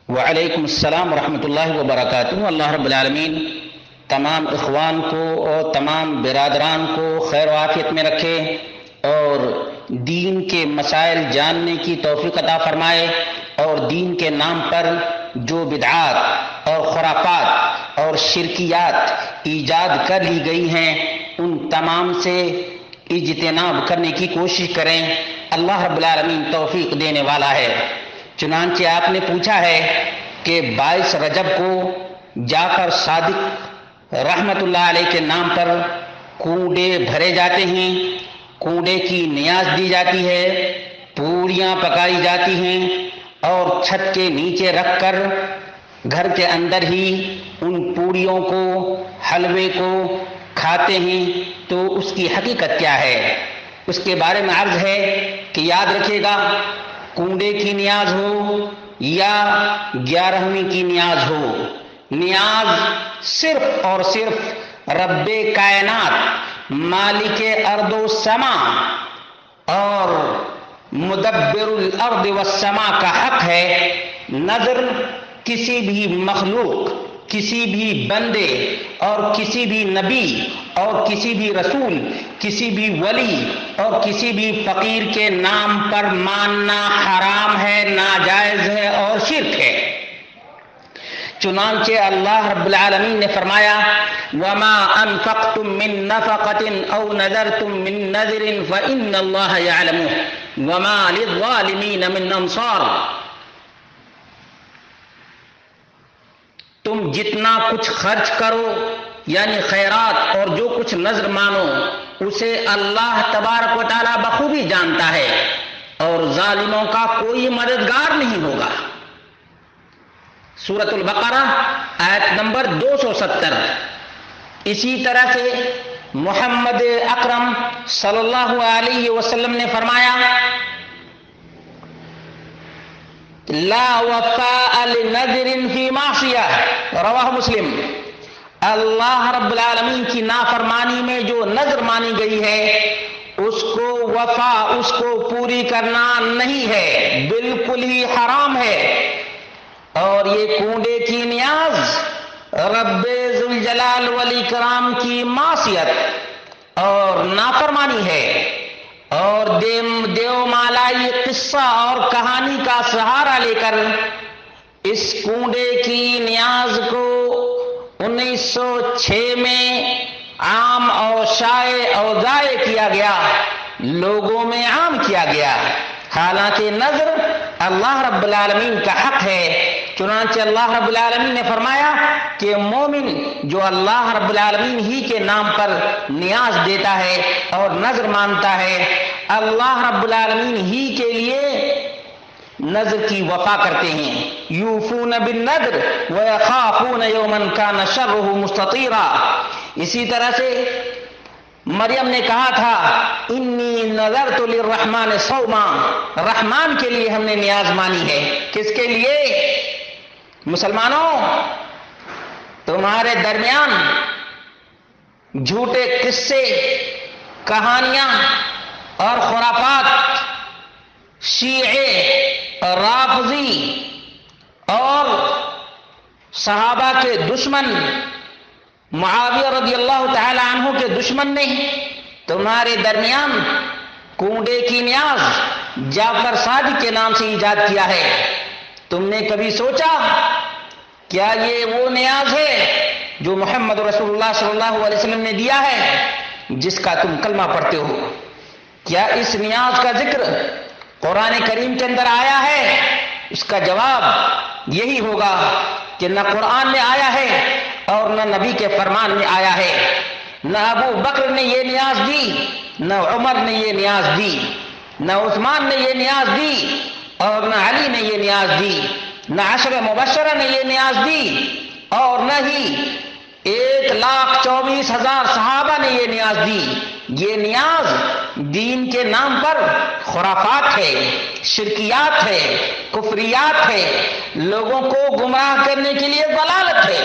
وعلیکم السلام ورحمۃ اللہ وبرکاتہ۔ اللہ رب العالمین تمام اخوان کو اور تمام برادران کو خیر و عافیت میں رکھے اور دین کے مسائل جاننے کی توفیق عطا فرمائے، اور دین کے نام پر جو بدعات اور خرافات اور شرکیات ایجاد کر لی گئی ہیں ان تمام سے اجتناب کرنے کی کوشش کریں۔ اللہ رب العالمین توفیق دینے والا ہے۔ چنانچہ آپ نے پوچھا ہے کہ 22 رجب کو جعفر صادق رحمت اللہ علیہ کے نام پر کنڈے بھرے جاتے ہیں، کنڈے کی نیاز دی جاتی ہے، پوریاں پکائی جاتی ہیں اور چھت کے نیچے رکھ کر گھر کے اندر ہی ان پوریوں کو، حلوے کو کھاتے ہیں۔ تو اس کی حقیقت کیا ہے؟ اس کے بارے میں عرض ہے کہ یاد رکھیے گا، کنڈے کی نیاز ہو یا 11ویں کی نیاز ہو، نیاز صرف اور صرف رب کائنات، مالک ارض و سما اور مدبر الارض والسماء کا حق ہے۔ نظر کسی بھی مخلوق، کسی بھی بندے اور کسی بھی نبی اور کسی بھی رسول، کسی بھی ولی اور کسی بھی فقیر کے نام پر ماننا حرام ہے، ناجائز ہے اور شرک ہے۔ چنانچہ اللہ رب العالمین نے فرمایا وَمَا أَنفَقْتُم مِّن نَّفَقَةٍ أَوْ نَذَرْتُم مِّن نَّذْرٍ فَإِنَّ اللَّهَ يَعْلَمُهُ وَمَا لِلظَّالِمِينَ مِنْ أَنصَارٍ۔ تم جتنا کچھ خرچ کرو یعنی خیرات اور جو کچھ نذر مانو اسے اللہ تبارک و تعالیٰ بخوبی جانتا ہے، اور ظالموں کا کوئی مددگار نہیں ہوگا۔ سورۃ البقرہ آیت نمبر 270۔ اسی طرح سے محمد اکرم صلی اللہ علیہ وسلم نے فرمایا لا وفاء لنذر فی معصیہ، رواہ مسلم۔ اللہ رب العالمین کی نافرمانی میں جو نذر مانی گئی ہے اس کو وفا، اس کو پوری کرنا نہیں ہے، بالکل ہی حرام ہے۔ اور یہ کنڈے کی نیاز رب ذوالجلال والاکرام کی معصیت اور نافرمانی ہے، اور دیو مالائی قصہ اور کہانی کا سہارا لے کر اس کنڈے کی نیاز کو 1906 میں عام اور شائع اور ضائع کیا گیا، لوگوں میں عام کیا گیا، حالانکہ نذر اللہ رب العالمین کا حق ہے۔ چنانچہ اللہ رب العالمین نے فرمایا کہ مومن جو اللہ رب العالمین ہی کے نام پر نیاز دیتا ہے اور نذر مانتا ہے، اللہ رب العالمین ہی کے لیے نذر کی وفا کرتے ہیں۔ یوفون بالنذر ویخافون یوما کان شرہ مستطیرا۔ اسی طرح سے مریم نے کہا تھا انی نذرت للرحمن صوما، رحمان کے لیے ہم نے نیاز مانی ہے۔ کس کے لیے؟ مسلمانوں، تمہارے درمیان جھوٹے قصے، کہانیاں اور خرافات، شیعے، رافضی اور صحابہ کے دشمن، معاویہ رضی اللہ تعالی عنہ کے دشمن نے تمہارے درمیان کنڈے کی نیاز جعفر صادق کے نام سے ایجاد کیا ہے۔ تم نے کبھی سوچا کیا یہ وہ نیاز ہے جو محمد رسول اللہ صلی اللہ علیہ وسلم نے دیا ہے جس کا تم کلمہ پڑھتے ہو؟ کیا اس نیاز کا ذکر قرآن کریم کے اندر آیا ہے؟ اس کا جواب یہی ہوگا کہ نہ قرآن میں آیا ہے اور نہ نبی کے فرمان میں آیا ہے۔ نہ ابو بکر نے یہ نیاز دی، نہ عمر نے یہ نیاز دی، نہ عثمان نے یہ نیاز دی اور نہ علی نے یہ نیاز دی، نہ عشر مبشرہ نے یہ نیاز دی اور نہ ہی 1,24,000 صحابہ نے یہ نیاز دی۔ یہ نیاز دین کے نام پر خرافات ہے، شرکیات ہے، کفریات ہے، لوگوں کو گمراہ کرنے کے لیے ضلالت ہے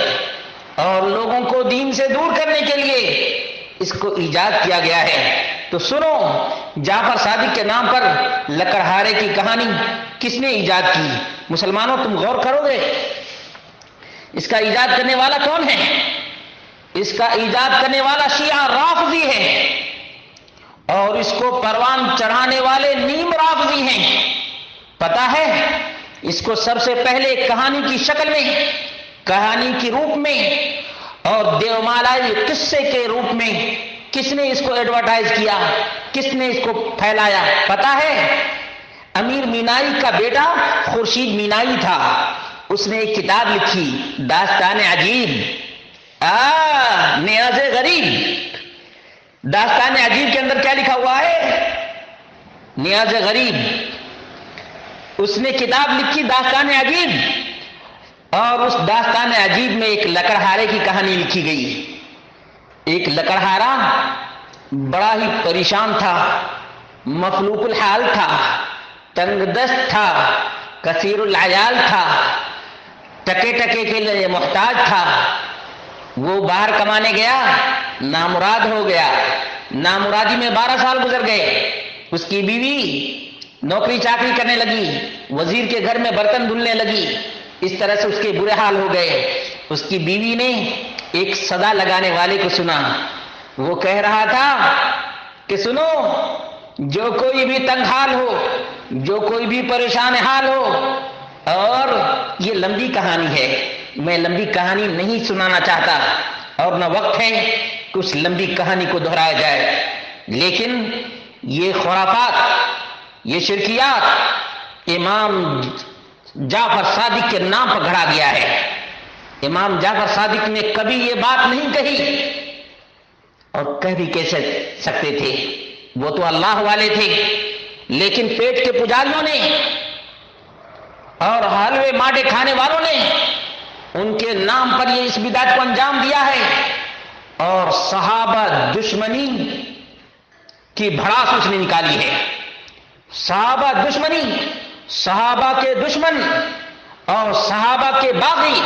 اور لوگوں کو دین سے دور کرنے کے لیے اس کو ایجاد کیا گیا ہے۔ تو سنو، جعفر صادق کے نام پر لکڑہارے کی کہانی کس نے ایجاد کی؟ مسلمانوں تم غور کرو گے اس کا ایجاد کرنے والا کون ہے؟ اس کا ایجاد کرنے والا شیعہ رافضی ہے، اور اس کو پروان چڑھانے والے نیم رافضی ہیں۔ پتا ہے اس کو سب سے پہلے کہانی کی شکل میں، کہانی کی روپ میں اور دیومالائی قصے کے روپ میں کس نے اس کو ایڈورٹائز کیا، کس نے اس کو پھیلایا؟ پتا ہے امیر مینائی کا بیٹا خورشید مینائی تھا، اس نے ایک کتاب لکھی داستان عجیب، نیاز غریب۔ داستان عجیب کے اندر کیا لکھا ہوا ہے؟ نیاز غریب۔ اس نے کتاب لکھی داستان عجیب، اور اس داستان عجیب میں ایک لکڑہارے کی کہانی لکھی گئی۔ ایک لکڑہارا بڑا ہی پریشان تھا، مفلوق الحال تھا، تنگ دست تھا، کثیر العیال تھا، ٹکے ٹکے کے لیے محتاج تھا۔ وہ باہر کمانے گیا، نامراد ہو گیا، نامرادی میں 12 سال گزر گئے۔ اس کی بیوی نوکری چاکری کرنے لگی، وزیر کے گھر میں برتن دھلنے لگی، اس طرح سے اس کے برے حال ہو گئے۔ اس کی بیوی نے ایک صدا لگانے والے کو سنا، وہ کہہ رہا تھا کہ سنو، جو کوئی بھی تنگ حال ہو، جو کوئی بھی پریشان حال ہو، اور یہ لمبی کہانی ہے، میں لمبی کہانی نہیں سنانا چاہتا اور نہ وقت ہے کہ اس لمبی کہانی کو دہرایا جائے، لیکن یہ خرافات، یہ شرکیات امام جعفر صادق کے نام پر گھڑا گیا ہے۔ امام جعفر صادق نے کبھی یہ بات نہیں کہی، اور کہہ بھی کیسے سکتے تھے؟ وہ تو اللہ والے تھے، لیکن پیٹ کے پجاریوں نے اور حلوے ماڈے کھانے والوں نے ان کے نام پر یہ اس بدعت کو انجام دیا ہے، اور صحابہ دشمنی کی بھڑاس اس نے نکالی ہے۔ صحابہ دشمنی، صحابہ کے دشمن اور صحابہ کے باغی،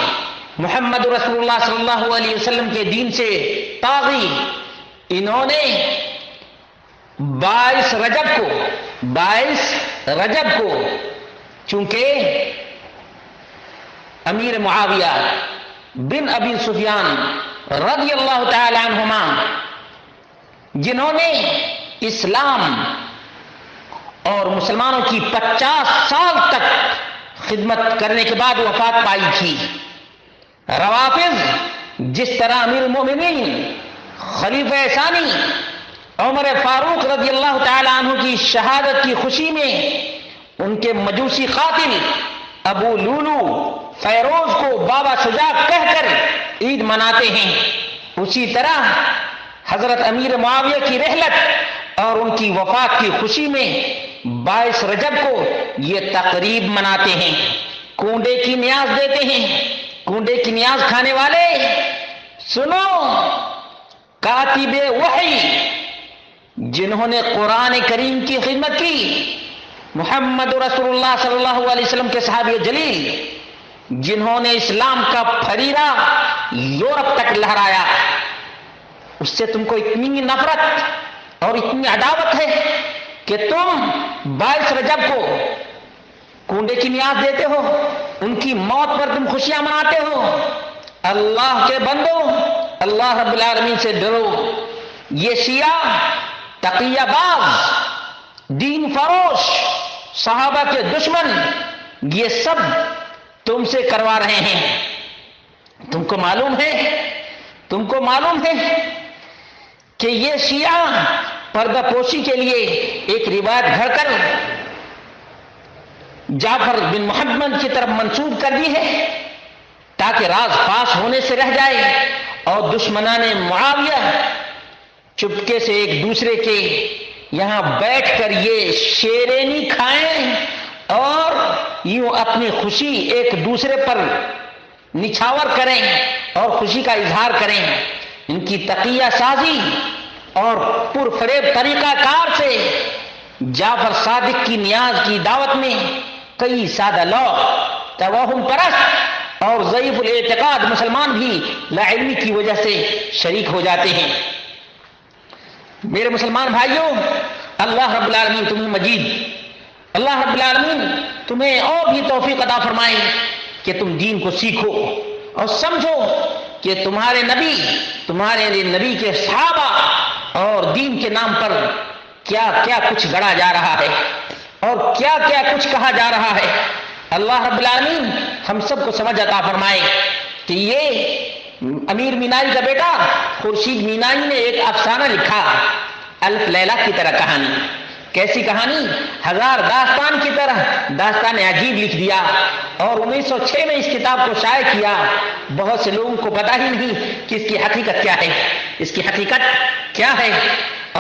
محمد رسول اللہ صلی اللہ علیہ وسلم کے دین سے طاغی، انہوں نے 22 رجب کو چونکہ امیر معاویہ بن ابی سفیان رضی اللہ تعالی عنہما، جنہوں نے اسلام اور مسلمانوں کی 50 سال تک خدمت کرنے کے بعد وفات پائی تھی، روافض جس طرح امیر المومنین خلیفہ ثانی عمر فاروق رضی اللہ تعالی عنہ کی شہادت کی خوشی میں ان کے مجوسی قاتل ابو لولو فیروز کو بابا شجاع کہہ کر عید مناتے ہیں، اسی طرح حضرت امیر معاویہ کی رحلت اور ان کی وفات کی خوشی میں 22 رجب کو یہ تقریب مناتے ہیں، کونڈے کی نیاز دیتے ہیں۔ کونڈے کی نیاز کھانے والے سنو، کاتب وحی جنہوں نے قرآن کریم کی خدمت کی، محمد رسول اللہ صلی اللہ علیہ وسلم کے صحابی جلیل، جنہوں نے اسلام کا پھریرا یورپ تک لہرایا، اس سے تم کو اتنی نفرت اور اتنی عداوت ہے کہ تم 22 رجب کو کونڈے کی نیاز دیتے ہو، ان کی موت پر تم خوشیاں مناتے ہو۔ اللہ کے بندو، اللہ رب العالمین سے ڈرو۔ یہ شیعہ تقیہ باز، دین فروش، صحابہ کے دشمن، یہ سب تم سے کروا رہے ہیں۔ تم کو معلوم ہے کہ یہ شیعہ پردہ پوشی کے لیے ایک روایت گھڑ کر جعفر بن محمد کی طرف منسوب کر دی ہے تاکہ راز فاش ہونے سے رہ جائے، اور دشمنان معاویہ چپکے سے ایک دوسرے کے یہاں بیٹھ کر یہ شیرینی کھائیں اور یوں اپنی خوشی ایک دوسرے پر نچھاور کریں اور خوشی کا اظہار کریں۔ ان کی تقیہ سازی اور پرفریب طریقہ کار سے جعفر صادق کی نیاز کی دعوت میں کئی سادہ لوگ، توہم پرست اور ضعیف الاعتقاد مسلمان بھی لاعلمی کی وجہ سے شریک ہو جاتے ہیں۔ میرے مسلمان بھائیوں، اللہ رب العالمین تمہیں مجید اللہ رب العالمین تمہیں اور بھی توفیق عطا فرمائے کہ تم دین کو سیکھو اور سمجھو کہ تمہارے نبی کے صحابہ اور دین کے نام پر کیا کیا کچھ گڑا جا رہا ہے اور کیا کیا کچھ کہا جا رہا ہے۔ اللہ رب العالمین ہم سب کو سمجھ عطا فرمائے کہ یہ امیر مینائی کا بیٹا خورشید مینائی نے ایک افسانہ لکھا، الف لیلہ کی طرح کہانی۔ کیسی کہانی؟ ہزار داستان کی طرح داستان عجیب لکھ دیا، اور 1906 میں اس کتاب کو شائع کیا۔ بہت سے لوگوں کو پتہ ہی نہیں کہ اس کی حقیقت کیا ہے، اس کی حقیقت کیا ہے۔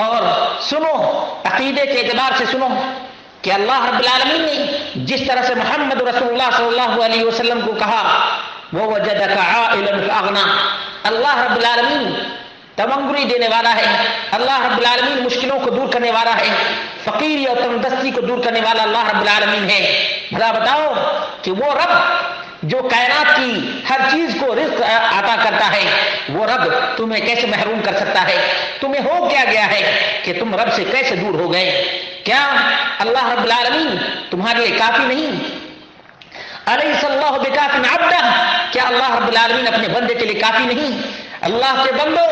اور سنو، عقیدے کے اعتبار سے سنو کہ اللہ رب العالمین نے جس طرح سے محمد رسول اللہ صلی اللہ علیہ وسلم کو کہا وَوَجَدَكَ عَائِلًا فَأَغْنَىٰ، اللہ رب العالمین تمنگری دینے والا ہے، اللہ رب العالمین مشکلوں کو دور کرنے والا ہے، فقیری اور تندرستی کو دور کرنے والا اللہ رب العالمین ہے۔ بھلا بتاؤ کہ وہ رب جو کائنات کی ہر چیز کو رزق عطا کرتا ہے، وہ رب تمہیں کیسے محروم کر سکتا ہے؟ تمہیں ہو کیا گیا ہے کہ تم رب سے کیسے دور ہو گئے؟ کیا اللہ رب العالمین تمہارے لیے کافی نہیں؟ الیس اللہ بکاف عبدہ، کیا اللہ رب العالمین اپنے بندے کے لیے کافی نہیں؟ اللہ کے بندوں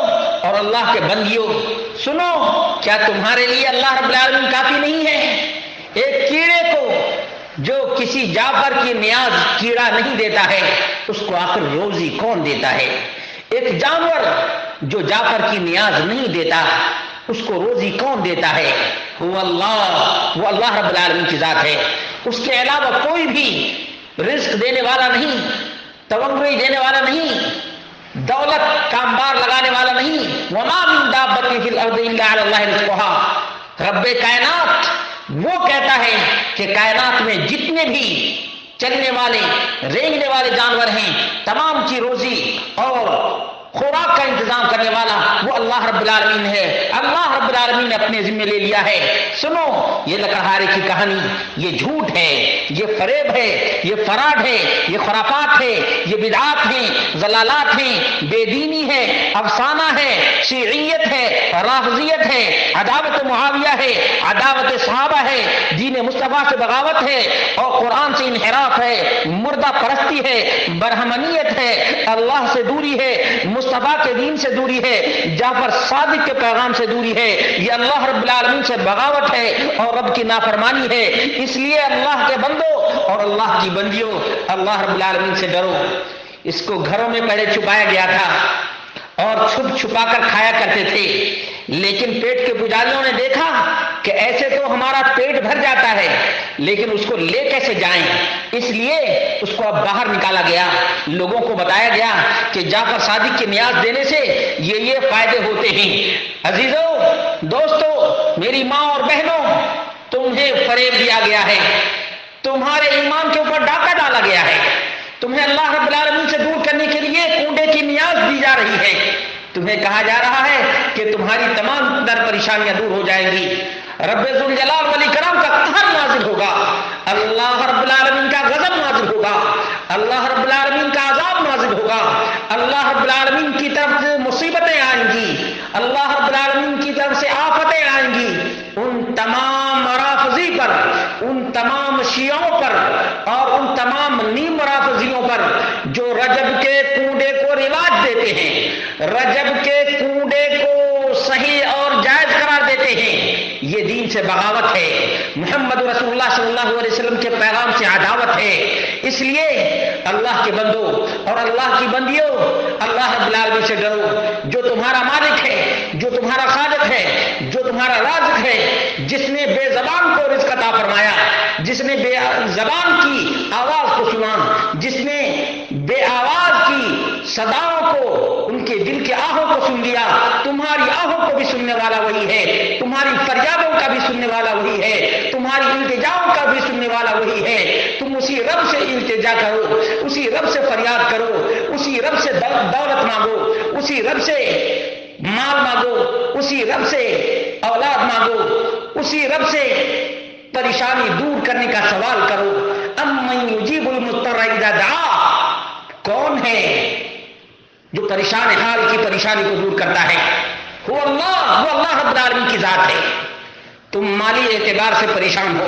اور اللہ کے بندیوں سنو، کیا تمہارے لیے اللہ رب العالمین کافی نہیں ہے؟ ایک کیڑے کو جو کسی جعفر کی نیاز کیڑا نہیں دیتا ہے، اس کو آخر روزی کون دیتا ہے؟ ایک جانور جو جعفر کی نیاز نہیں دیتا، اس کو روزی کون دیتا ہے؟ وہ اللہ رب العالمین کی ذات ہے، اس کے علاوہ کوئی بھی رزق دینے والا نہیں، تونگری دینے والا نہیں، دولت کامبار لگانے والا نہیں۔ وما من دابۃ فی الارض الا علی اللہ رزقها، رب کائنات وہ کہتا ہے کہ کائنات میں جتنے بھی چلنے والے رینگنے والے جانور ہیں، تمام کی روزی اور خوراک کا انتظام کرنے والا وہ اللہ رب العالمین ہے۔ اللہ رب العالمین نے اپنے ذمہ لے لیا ہے۔ سنو، یہ لکڑہارے کی کہانی یہ جھوٹ ہے، یہ فریب ہے، یہ فراڈ ہے، یہ خرافات ہے، یہ بدعات ہیں، ضلالات ہیں، بے دینی ہے، افسانہ ہے، شیعیت ہے، رافضیت ہے، عداوت معاویہ ہے، عداوت صحابہ ہے، دین مصطفیٰ سے بغاوت ہے اور قرآن سے انحراف ہے، مردہ پرستی ہے، برہمنیت ہے، اللہ سے دوری ہے، مصطفیٰ کے دین سے دوری ہے، جعفر صادق کے پیغام سے دوری ہے، یہ اللہ رب العالمین سے بغاوت ہے اور رب کی نافرمانی ہے۔ اس لیے اللہ کے بندوں اور اللہ کی بندیوں، اللہ رب العالمین سے ڈرو۔ اس کو گھروں میں پہلے چھپایا گیا تھا اور چھپ چھپا کر کھایا کرتے تھے، لیکن پیٹ کے پجاریوں نے دیکھا کہ ایسے تو ہمارا پیٹ بھر جاتا ہے، لیکن اس کو لے کیسے جائیں، اس لیے اس کو اب باہر نکالا گیا، لوگوں کو بتایا گیا کہ جعفر صادق کی نیاز دینے سے یہ فائدے ہوتے ہیں۔ عزیزوں، دوستوں، میری ماں اور بہنوں، تمہیں فریب دیا گیا ہے، تمہارے ایمان کے اوپر ڈاکہ ڈالا گیا ہے، تمہیں اللہ رب العالمین سے دور کرنے کے لیے کنڈے کی نیاز دی جا رہی ہے، تمہیں کہا جا رہا ہے کہ تمہاری تمام در پریشانیاں دور ہو جائیں گی، رب ذوالجلال والاکرام کا قہر نازل ہوگا، اللہ رب العالمین کا غضب نازل ہوگا، اللہ رب العالمین کا عذاب نازل ہوگا، اللہ رب العالمین کی طرف سے مصیبتیں آئیں گی، اللہ رب العالمین کی طرف سے آفتیں آئیں گی، ان تمام رافضی پر، ان تمام شیعوں پر اور ان تمام نیم رافضیوں پر جو رجب کے کنڈے کو رواج دیتے ہیں، رجب کے کنڈے کو صحیح اور جائز قرار دیتے ہیں۔ یہ دین سے بغاوت ہے، محمد رسول اللہ صلی اللہ علیہ وسلم کے پیغام سے عداوت ہے۔ اس لیے اللہ کے بندوں اور اللہ کی بندیوں، اللہ رب العالمین سے ڈرو، جو تمہارا مالک ہے، جو تمہارا خالق ہے، جو تمہارا رازق ہے، جس نے بے زبان کو رزق عطا فرمایا، جس نے بے زبان کی آواز کو سنا، جس نے بے آواز کی صداؤں کو، ان کے دل کے آہوں کو سن لیا، تمہاری آہوں کو بھی سننے والا وہی ہے، تمہاری فریادوں کا بھی سننے والا وہی ہے، تمہاری التجاؤں کا بھی سننے والا وہی ہے۔ تم اسی رب سے التجا کرو، اسی رب سے فریاد کرو، اسی رب سے دولت مانگو، اسی رب سے مال مانگو، اسی رب سے اولاد مانگو، اسی رب سے پریشانی دور کرنے کا سوال کرو۔ امن یجیب المضطر اذا دعا، کون ہے جو پریشان حال کی پریشانی کو دور کرتا ہے؟ وہ اللہ رب العالمین کی ذات ہے۔ تم مالی اعتبار سے پریشان ہو،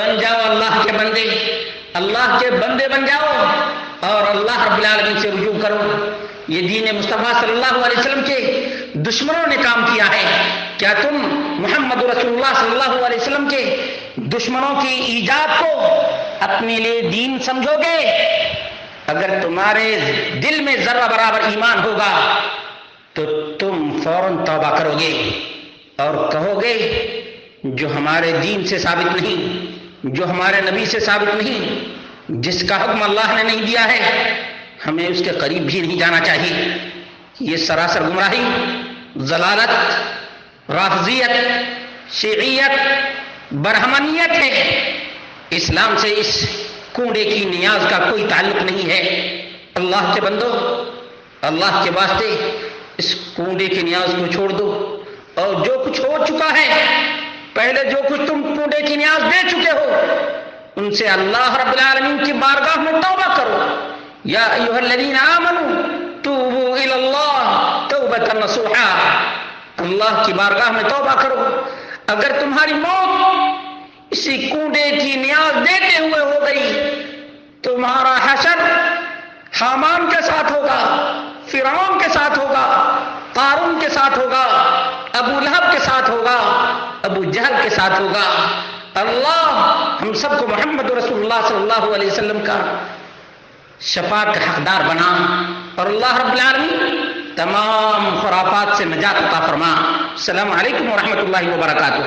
بن جاؤ اللہ کے بندے، اللہ کے بندے بن جاؤ اور اللہ رب العالمین سے رجوع کرو۔ یہ دین مصطفیٰ صلی اللہ علیہ وسلم کے دشمنوں نے کام کیا ہے۔ کیا تم محمد رسول اللہ صلی اللہ علیہ وسلم کے دشمنوں کی ایجاد کو اپنے لیے دین سمجھو گے؟ اگر تمہارے دل میں ذرہ برابر ایمان ہوگا تو تم فوراً توبہ کرو گے اور کہو گے جو ہمارے دین سے ثابت نہیں، جو ہمارے نبی سے ثابت نہیں، جس کا حکم اللہ نے نہیں دیا ہے، ہمیں اس کے قریب بھی نہیں جانا چاہیے۔ یہ سراسر گمراہی، ضلالت، رافضیت، شیعیت، برہمنیت ہے۔ اسلام سے اس کنڈے کی نیاز کا کوئی تعلق نہیں ہے۔ اللہ کے بندو، اللہ کے واسطے اس کنڈے کی نیاز کو چھوڑ دو اور جو کچھ ہو چکا ہے، پہلے جو کچھ تم کنڈے کی نیاز دے چکے ہو، ان سے اللہ رب العالمین کی بارگاہ میں توبہ کرو۔ یا ایھا الذین آمنوا توبوا الی اللہ توبۃ نصوحا، اللہ کی بارگاہ میں توبہ کرو۔ اگر تمہاری موت اسی کنڈے کی نیاز دیتے ہوئے ہو گئی، تمہارا حشر حامان کے ساتھ ہوگا، فرعون کے ساتھ ہوگا، قارون کے ساتھ ہوگا، ابو لہب کے ساتھ ہوگا، ابو جہل کے ساتھ ہوگا۔ اللہ ہم سب کو محمد رسول اللہ صلی اللہ علیہ وسلم کا شفاعت کا حقدار بنا، اور اللہ رب العالمین تمام خرافات سے نجات عطا فرما۔ السلام علیکم ورحمۃ اللہ وبرکاتہ۔